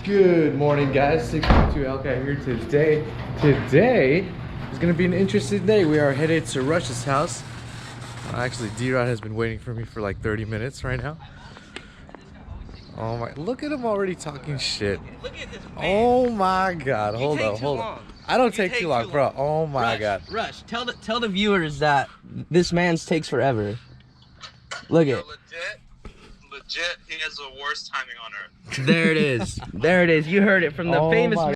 Good morning, guys. 6.2 Alki here today. Today is going to be an interesting day. We are headed to Rush's house. Actually, D-Rod has been waiting for me for like 30 minutes right now. Oh my, look at him already talking shit. Look at this man. Oh my God, hold on. I don't take too long, bro. Oh my God. Rush, tell the viewers that this man's takes forever. Look at Legit, he has the worst timing on earth. There it is. There it is. You heard it from the famous man.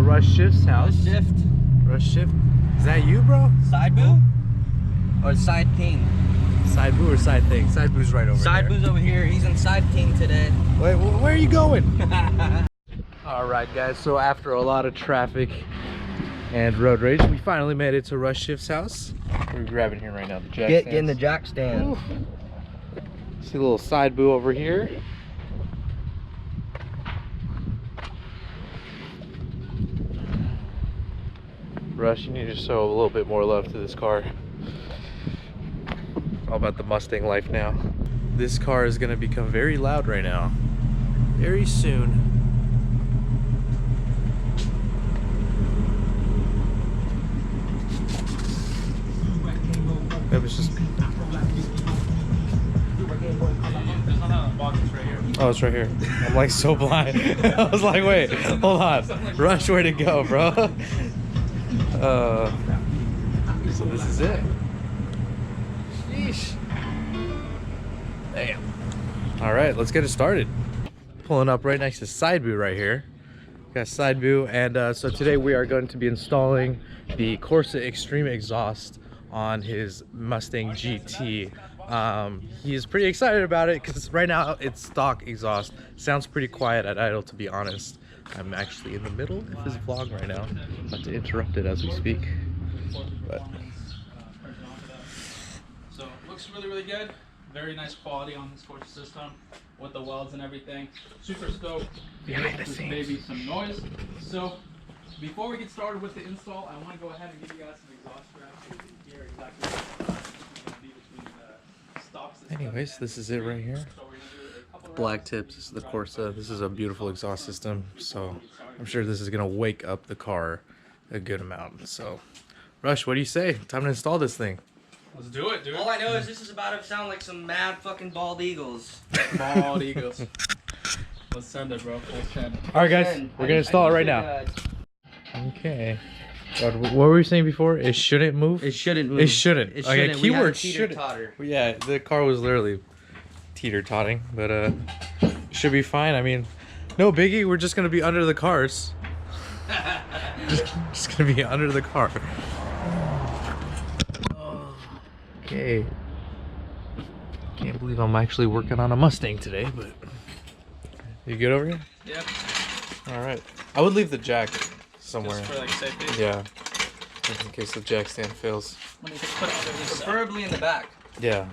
Rush Shift's house. Rush Shift. Is that you, bro? Side boo? Or side king? Side boo or side thing? Side boo's right over there. Side boo's over here. He's in side king today. Wait, where are you going? Alright, guys. So after a lot of traffic and road rage, we finally made it to Rush Shift's house. We're grabbing here right now. The jack Get in the jack stand. Ooh. See a little side boo over here. Rush, you need to show a little bit more love to this car. All about the Mustang life now. This car is gonna become very loud right now. Very soon. That was just... Oh, it's right here. I'm like so blind. I was like, wait, hold on. Rush, where'd it go, bro? So this is it. Sheesh. Damn. All right, let's get it started. Pulling up right next to Side Boo right here. Got Side Boo, and so today we are going to be installing the Corsa Extreme exhaust on his Mustang GT. He's pretty excited about it because right now it's stock exhaust. Sounds pretty quiet at idle, to be honest. I'm actually in the middle of his vlog right now. I'm about to interrupt it as we speak. But so looks really good. Very nice quality on this Corsa system with the welds and everything. Super stoked. Behind the scenes. Maybe some noise. So before we get started with the install, I want to go ahead and give you guys some exhaust straps so you can hear exactly what's going to be between the stock system. anyways, this is it right here. So we're going to do a couple Black tips. This is the Corsa. This is a beautiful exhaust system, so I'm sure this is gonna wake up the car a good amount. So Rush, what do you say? Time to install this thing. Let's do it, dude. All I know is this is about to sound like some mad fucking bald eagles. Bald eagles. Let's send it, bro. Let's send it. All right, guys, we're gonna install it right now. Okay. What were we saying before? It shouldn't move. It shouldn't move. It shouldn't. It Okay, shouldn't. keyword shouldn't. Teeter-totter. Yeah, the car was literally teeter-totting, but should be fine. I mean, no biggie. We're just gonna be under the cars. just gonna be under the car. Okay. Can't believe I'm actually working on a Mustang today, but you good over here? Yep. All right. I would leave the jack somewhere. Just for like safety. Yeah. Just in case the jack stand fails. Let me just put it under this side. Preferably in the back. Yeah.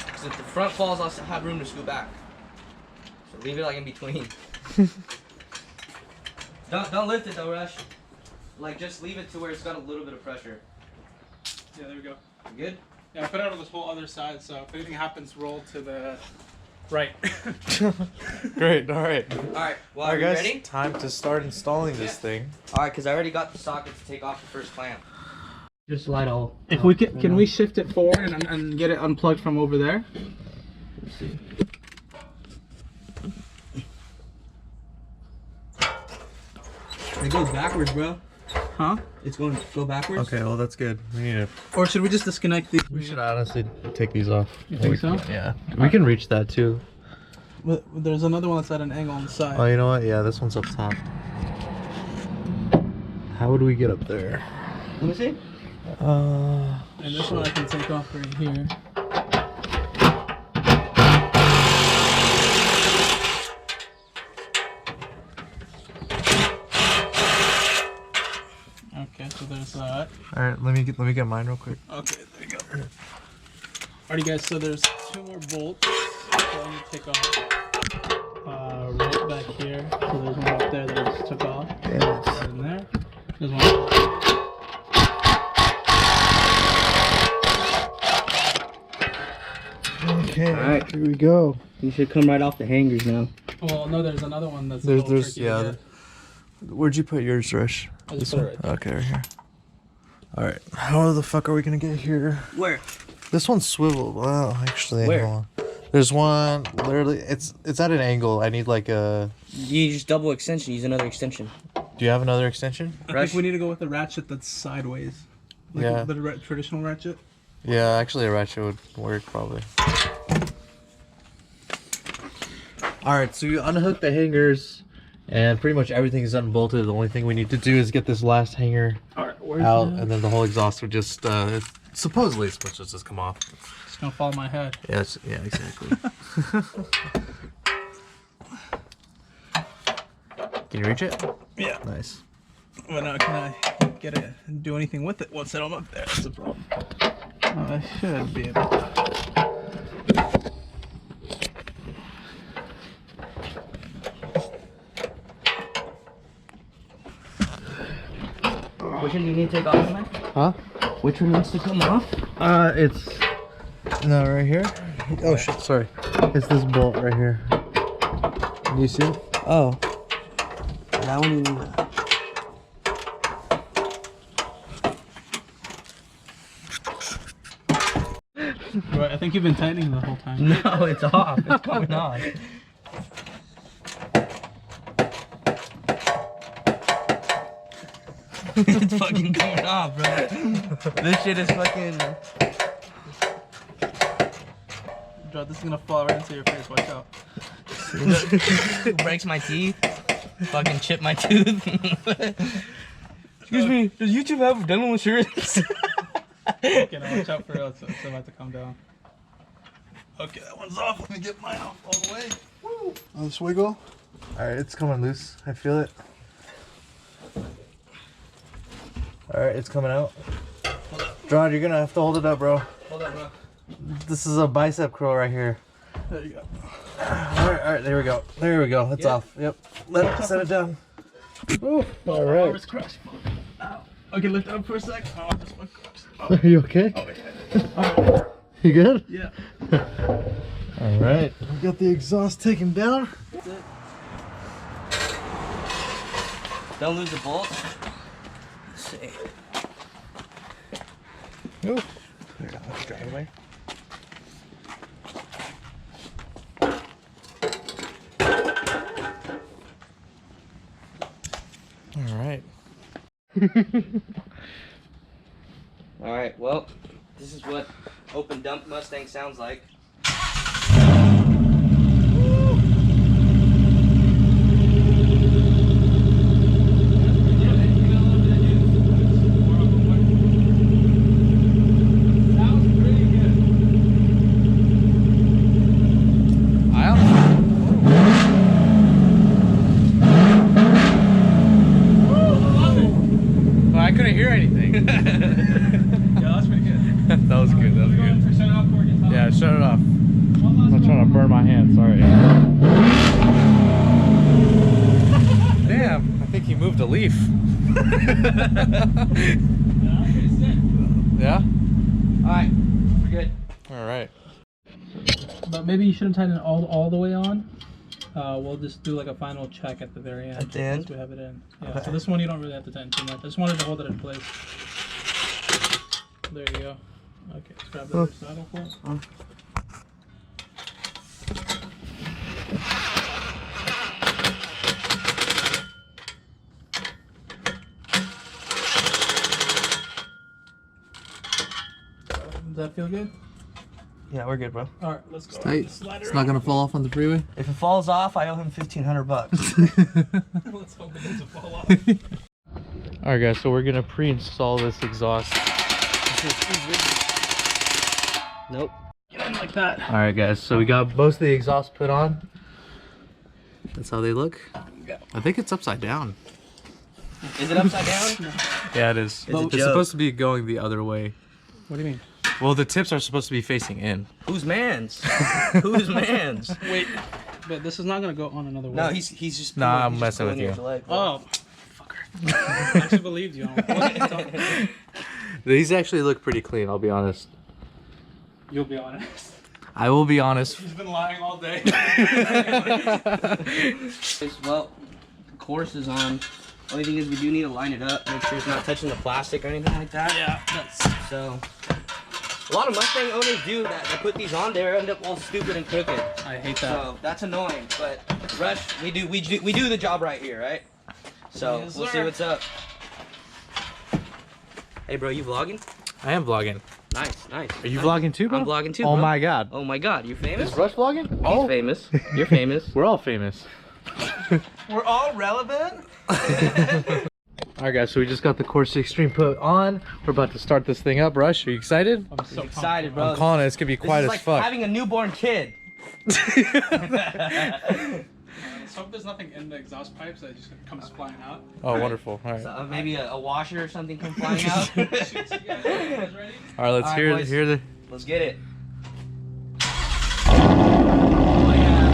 Because if the front falls, I'll have room to scoot back. So leave it like in between. Don't lift it though, Rush. Like just leave it to where it's got a little bit of pressure. Yeah, there we go. You good? Yeah, I put it on this whole other side, so if anything happens, roll to the right. Great. All right. Alright, well, All are right, you guys. ready? Time to start installing this thing. Alright, because I already got the socket to take off the first clamp. Just slide all. If we can we shift it forward and get it unplugged from over there? Let's see. It goes backwards, bro. Huh? It's going to go backwards. Okay, well that's good. We need to. Or should we just disconnect these? We should honestly take these off. You think so? Yeah. We can reach that too. But there's another one that's at an angle on the side. Oh, you know what? Yeah, this one's up top. How would we get up there? Let me see. And this one I can take off right here. Okay, so there's that. All right, let me get mine real quick. Okay, there you go. Alrighty guys, so there's 2 more bolts. So I'm gonna take off right back here. So there's one up there that I just took off. Damn Right in there. There's one. Okay. Alright. Here we go. You should come right off the hangers now. Well, no, there's another one that's a There's little tricky to yeah. get. Where'd you put yours, Rush? I just put it right there. Okay, right here. All right. How the fuck are we gonna get here? Where? This one's swiveled. Wow, actually, Where? hold on. There's one literally. It's at an angle. I need like a. You just double extension. Use another extension. Do you have another extension? I Rush? think we need to go with the ratchet that's sideways. Like Yeah. the traditional ratchet. Yeah, actually, a ratchet would work probably. All right, so you unhook the hangers, and pretty much everything is unbolted. The only thing we need to do is get this last hanger Alright, where's out, that? and then the whole exhaust would just supposedly it's supposed to just come off. It's gonna fall on my head. Yeah, yeah, exactly. Can you reach it? Yeah. Nice. But now can I do anything with it once I'm up there? That's the problem. I should be able to. Which one do you need to take off, man? Huh? Which one needs to come off? It's no right here. Oh shit, sorry. It's this bolt right here. Can you see it? Oh. That one you need. Right, I think you've been tightening the whole time. No, it's off. It's coming off. It's fucking coming off, bro. This shit is fucking. Bro, this is gonna fall right into your face. Watch out. Breaks my teeth. Fucking chip my tooth. Excuse me, does YouTube have dental insurance? Okay, now watch out for it. It's about to come down. Okay, that one's off. Let me get mine off all the way. Woo! Oh, this wiggle. All right, it's coming loose. I feel it. All right, it's coming out. John, you're gonna have to hold it up, bro. Hold on, bro. This is a bicep curl right here. There you go. All right, there we go. There we go. It's off. Yep. Set it down. Ooh, all right. Arm's crushed. Ow. Okay, lift it up for a sec. Oh, this one crushed. Oh, Are you okay? oh yeah. All right. You good? Yeah. All right. We got the exhaust taken down. That's it. Don't lose the bolts. Let's see. Ooh. There, let's drive away. All right. All right. Well, this is what open dump Mustang sounds like. I couldn't hear anything. Yeah, that's pretty good. That was good. That was good. Shut it off before it gets hot. Yeah, shut it off. I'm not trying to burn my hand. Sorry. Damn, I think he moved a leaf. Yeah? All right. We're good. All right. But maybe you shouldn't tighten it all the way on. We'll just do like a final check at the very end. At the end? once we have it in. Yeah. So this one you don't really have to tighten too much. I just wanted to hold it in place. There you go. Okay, let's grab the other saddle for it. that feel good? Yeah, we're good, bro. All right, let's go. Tight. Slide It's not gonna fall off on the freeway. If it falls off, I owe him $1,500. Let's hope it doesn't fall off. All right, guys. So we're gonna pre-install this exhaust. Nope. Get in like that. All right, guys. So we got most of the exhaust put on. That's how they look. I think it's upside down. Is it upside down? Yeah, it is. It's a It's joke. supposed to be going the other way. What do you mean? Well, the tips are supposed to be facing in. Whose man's? Whose man's? Wait, but this is not gonna go on another way. No, he's just. Nah, I'm he's just messing with pulling you. your leg, bro. Oh, fucker. I actually believed you. These actually look pretty clean, I'll be honest. You'll be honest. I will be honest. He's been lying all day. Well, the course is on. Only thing is we do need to line it up, make sure it's not touching the plastic or anything like that. Yeah, that's. So, a lot of Mustang owners do that. They put these on there, end up all stupid and crooked. I hate that. So that's annoying. But Rush, we do the job right here, right? So Yes, we'll see sir. what's up. Hey, bro, you vlogging? I am vlogging. Nice, nice. Are you vlogging too, bro? I'm vlogging too. Oh bro. my god. Oh my God, you famous? Is Rush vlogging? He's famous. You're famous. We're all famous. We're all relevant. Alright guys, so we just got the Corsa Extreme put on. We're about to start this thing up. Rush, are you excited? I'm so Excited, bro. I'm calling it. It's gonna be quiet This is as like fuck. having a newborn kid. Let's hope there's nothing in the exhaust pipes that just comes flying out. Oh, wonderful. Alright. So, maybe a washer or something come flying out. You guys ready? Alright, let's Alright, hear boys. the. Let's get it. Oh yeah.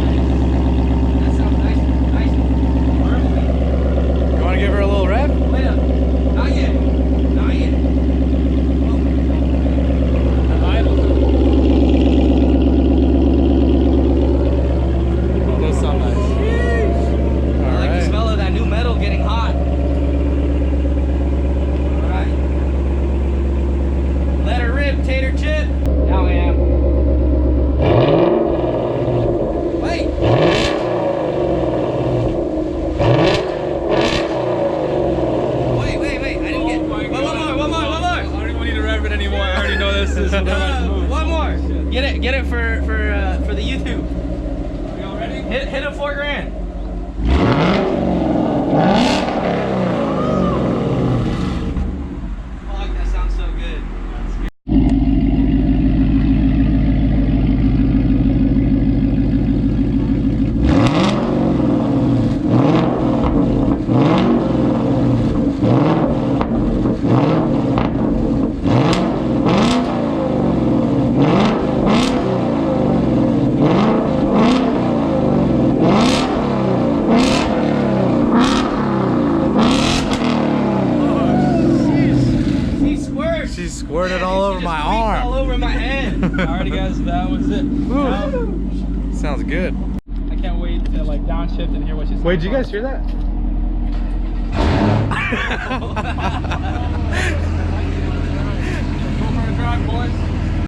That sounds nice. You wanna give her a little rev? Wait up. Not yet. Not yet. It does sound nice. I like the smell of that new metal getting hot. Alright. Let her rip, tater chip. Now I am. Wait. Wait. I didn't get. my One more. I don't even need to rev it anymore. I already know this is One more. Get it for the YouTube. Are y'all ready? Hit it $4,000. Fuck, that sounds so good. She squirts. She squirted all over my All arm. over my head. Alrighty guys, that was it. Now, Sounds good. I can't wait to like downshift and hear what she said. Wait, did you guys hear that? Go for a drive, boys.